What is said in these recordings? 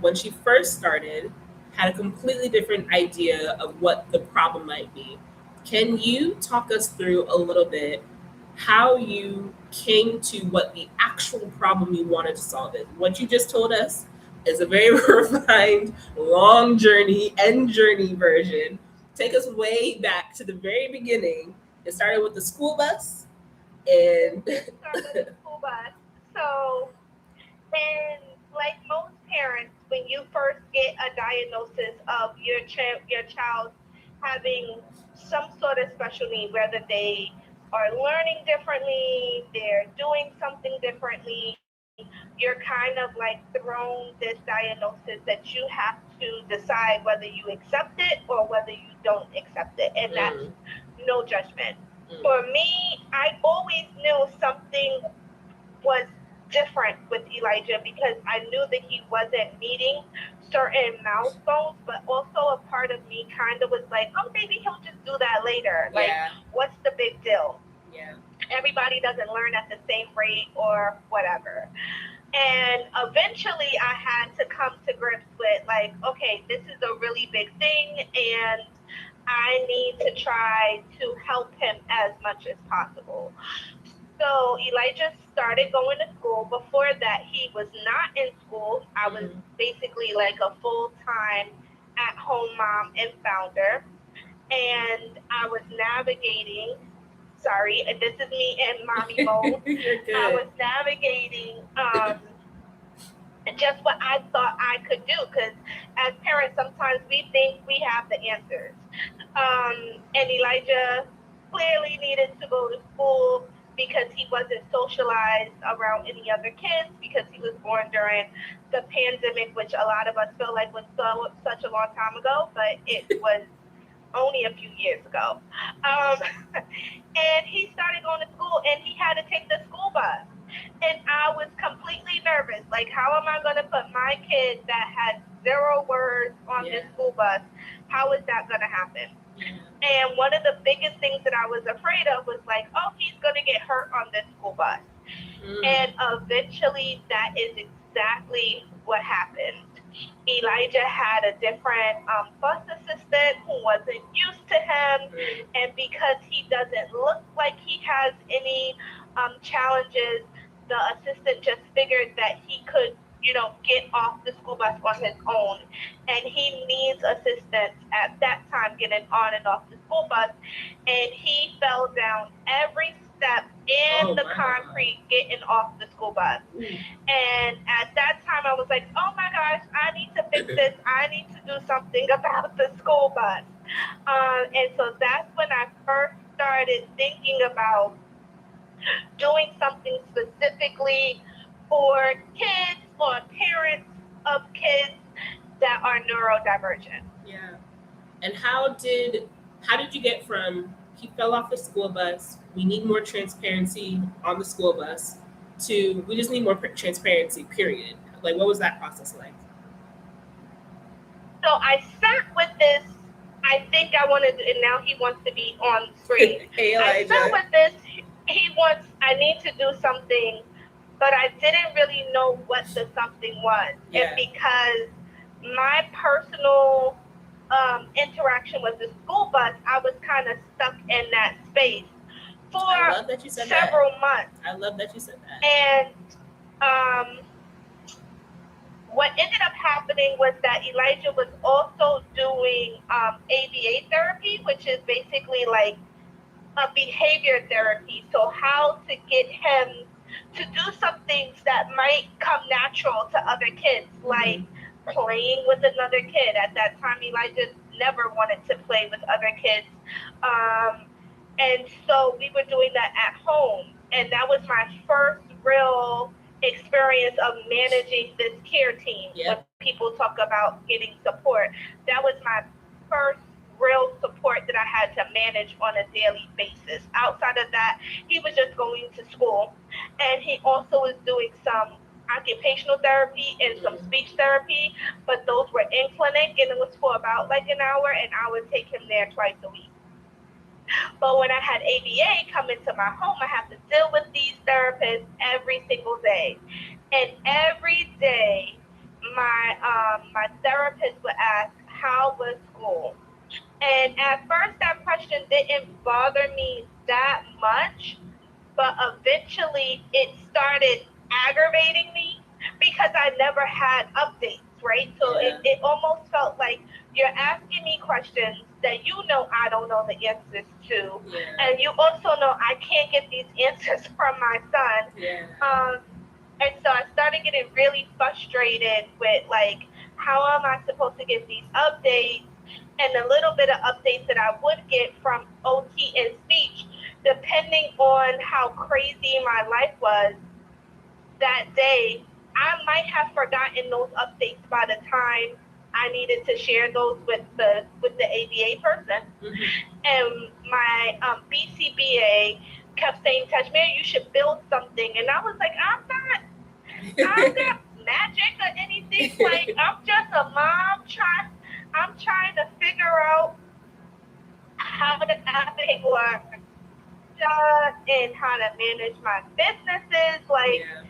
when she first started, had a completely different idea of what the problem might be. Can you talk us through a little bit how you came to what the actual problem you wanted to solve is? What you just told us is a very refined, long journey, end journey version. Take us way back to the very beginning. It started with the school bus It and did start with the school bus. So, and like most parents, when you first get a diagnosis of your child having some sort of special need, whether they are learning differently, they're doing something differently, you're kind of like thrown this diagnosis that you have to decide whether you accept it or whether you don't accept it, and that's mm, no judgment. mm, For me, I always knew something was different with Elijah because I knew that he wasn't meeting certain milestones, but also a part of me kind of was like, oh, maybe he'll just do that later. Like, yeah, what's the big deal? yeah, Everybody doesn't learn at the same rate or whatever. And eventually I had to come to grips with, like, okay, this is a really big thing, and I need to try to help him as much as possible. So Elijah started going to school. Before that, he was not in school. I was mm, basically like a full time at home mom and founder. And I was navigating, sorry, this is me in mommy mode. you're I good. was navigating just what I thought I could do. Because as parents, sometimes we think we have the answers. And Elijah clearly needed to go to school because he wasn't socialized around any other kids because he was born during the pandemic, which a lot of us feel like was such a long time ago, but it was only a few years ago. Um, and he started going to school and he had to take the school bus. And I was completely nervous. Like, how am I going to put my kid that had zero words on Yeah, this school bus? How is that going to happen? yeah. And one of the biggest things that I was afraid of was like, oh, he's going to get hurt on this school bus. Mm, And eventually, that is exactly what happened. Elijah had a different bus assistant who wasn't used to him. mm, And because he doesn't look like he has any challenges, the assistant just figured that he could, get off the school bus on his own. And he needs assistance at that time getting on and off the school bus. And he fell down every step in oh the my God. concrete getting off the school bus. Ooh. And at that time, I was like, oh my gosh, I need to fix this. I need to do something about the school bus. And so that's when I first started thinking about doing something specifically for kids or parents of kids that are neurodivergent. Yeah. And how did you get from he fell off the school bus, we need more transparency on the school bus, to we just need more transparency, period? Like, what was that process like? So I sat with this. I think I wanted, and now he wants to be on screen. Hey, I sat Elijah. with this. He wants, I need to do something, but I didn't really know what the something was. And Yeah. because my personal interaction with the school bus, I was kind of stuck in that space for I love that you said that. several months. I love that you said that. And um, what ended up happening was that Elijah was also doing ABA therapy, which is basically like a behavior therapy. So, how to get him to do some things that might come natural to other kids, Mm-hmm. like playing with another kid. At that time, Elijah never wanted to play with other kids. Um, and so we were doing that at home. And that was my first real experience of managing this care team. When Yep. people talk about getting support, that was my first real support that I had to manage on a daily basis. Outside of that, he was just going to school. And he also was doing some occupational therapy and some Mm. speech therapy, but those were in clinic and it was for about like an hour, and I would take him there twice a week. But when I had ABA come into my home, I have to deal with these therapists every single day. And every day my therapist would ask, "How was school?" And at first, that question didn't bother me that much, but eventually it started aggravating me because I never had updates, right? So Yeah. it almost felt like you're asking me questions that you know I don't know the answers to, Yeah. and you also know I can't get these answers from my son. Yeah. And so I started getting really frustrated with like, how am I supposed to get these updates? And the little bit of updates that I would get from OT and speech, depending on how crazy my life was that day, I might have forgotten those updates by the time I needed to share those with the ABA person. Mm-hmm. And my BCBA kept saying, "Tashmir, you should build something." And I was like, I'm not magic or anything. Like, I'm just a mom I'm trying to figure out how to navigate work and how to manage my businesses. Like, Yeah.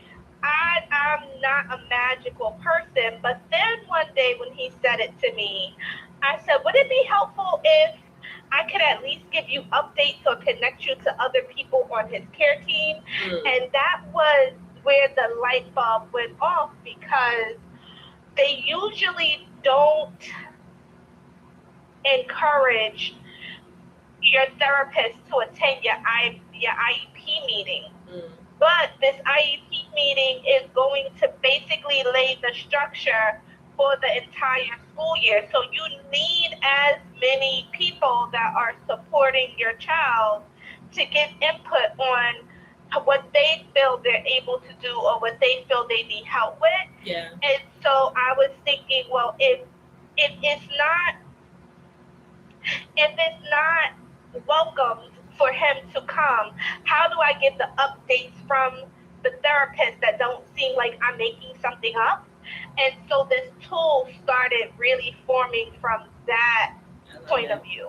I'm not a magical person. But then one day when he said it to me, I said, would it be helpful if I could at least give you updates or connect you to other people on his care team? Mm. And that was where the light bulb went off, because they usually don't encourage your therapist to attend your IEP meeting. Mm. But this IEP meeting is going to basically lay the structure for the entire school year. So you need as many people that are supporting your child to give input on what they feel they're able to do or what they feel they need help with. Yeah. And so I was thinking, well, if it's not if it's not welcomed for him to come, how do I get the updates from the therapist that don't seem like I'm making something up? And so this tool started really forming from that I love point it. of view.